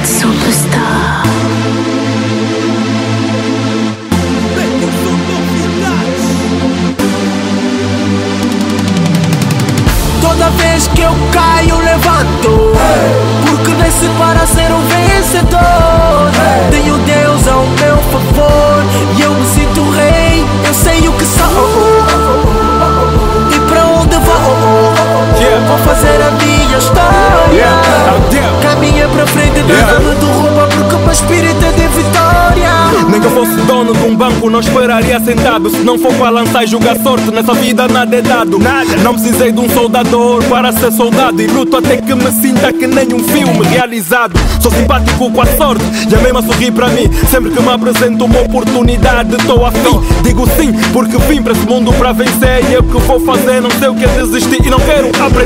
Superstar. Toda vez que eu caio, levanto, porque nasci para ser um vencedor. Tenho Deus ao meu favor e eu me sinto rei. Eu sei o que sou e para onde vou. Vou fazer a minha história. Caminha para frente, nada me derruba, porque o meu espírito é de vitória. Nem que eu fosse dono de um banco, não esperaria sentado. Se não for para lançar e jogar sorte, nessa vida nada é dado. Não precisei de um soldador para ser soldado, e luto até que me sinta que nem um filme realizado. Sou simpático com a sorte e a mesma sorri para mim. Sempre que me apresento uma oportunidade, estou afim. Digo sim, porque vim para esse mundo para vencer. E eu que vou fazer, não sei o que é desistir e não quero aprender.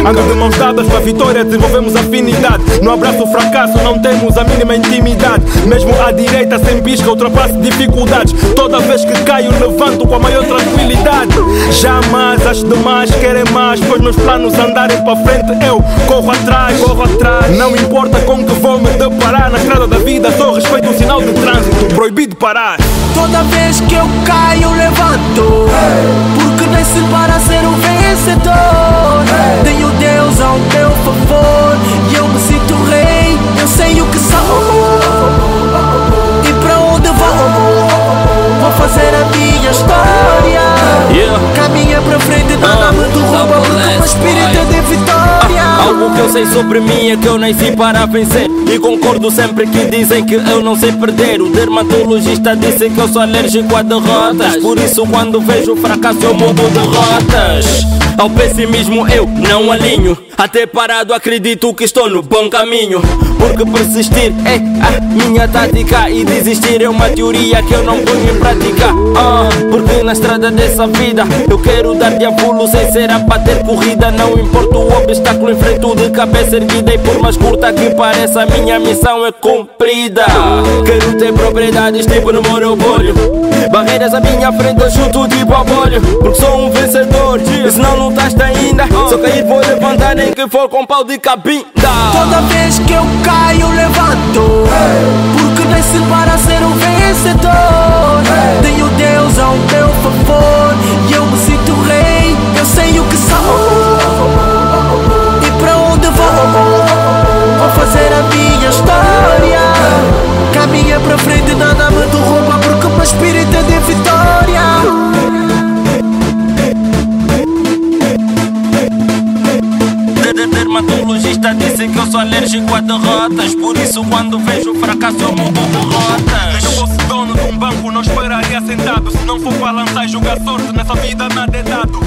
Ando de mãos dadas para a vitória, desenvolvemos afinidade. No abraço o fracasso não temos a mínima intimidade. Mesmo à direita sem pisca, ultrapasso dificuldades. Toda vez que caio, levanto com a maior tranquilidade. Jamais as demais querem mais, pois meus planos andarem para frente, eu corro atrás, corro atrás. Não importa com que vou me deparar, na estrada da vida só respeito o sinal de trânsito, proibido parar. Toda vez que eu caio, levanto, porque nasci para ser um vencedor. Tenho Deus ao meu favor e eu me sinto rei. Eu sei o que sou e para onde vou. Vou fazer a minha história. Caminha para frente, nada me derruba, porque o meu espírito é de vitória. Algo que eu sei sobre mim é que eu nasci para vencer, e concordo sempre que dizem que eu não sei perder. O dermatologista disse que eu sou alérgico a derrotas, por isso quando vejo fracasso eu mudo derrotas. Ao pessimismo eu não alinho, até parado acredito que estou no bom caminho. Porque persistir é a minha tática e desistir é uma teoria que eu não ponho em prática. Porque na estrada dessa vida eu quero dar de pulo sem ser a bater corrida. Não importa o obstáculo, enfrento de cabeça erguida, e por mais curta que pareça a minha missão é cumprida. Quero ter propriedades tipo no monopólio, barreiras à minha frente eu chuto tipo a bolho, porque sou um vencedor e senão não estás ainda. Se eu cair vou levantar, nem que for com pau de cabinda. Toda vez que eu caio, levanto, porque nasci para ser um vencedor. Tenho Deus ao meu favor e eu me sinto rei. Eu sei o que sou e para onde vou. Vou fazer a minha história. Caminha para frente, nada me derruba, porque o meu espírito é de vitória. Dermatologista disse que eu sou alérgico a derrotas, por isso quando vejo fracasso eu mudo derrotas. Nem que eu fosse dono de um banco, não esperaria sentado. Se não for para lançar e jogar sorte, nessa vida nada é dado.